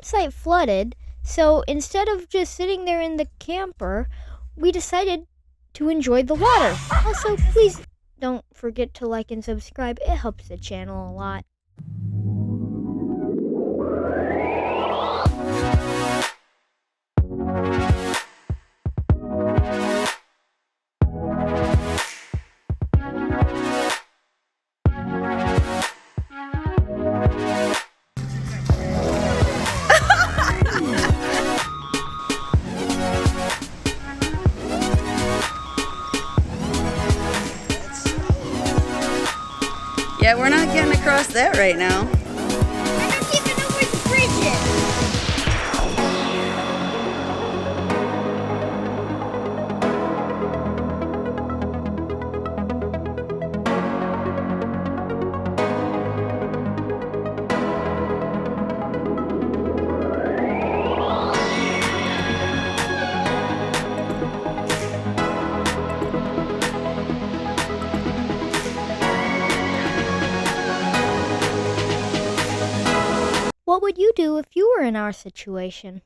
campsite flooded, so instead of just sitting there in the camper, we decided to enjoy the water. Also, please don't forget to like and subscribe. It helps the channel a lot. Yeah, we're not getting across that right now. I don't even know where the bridge is. What would you do if you were in our situation?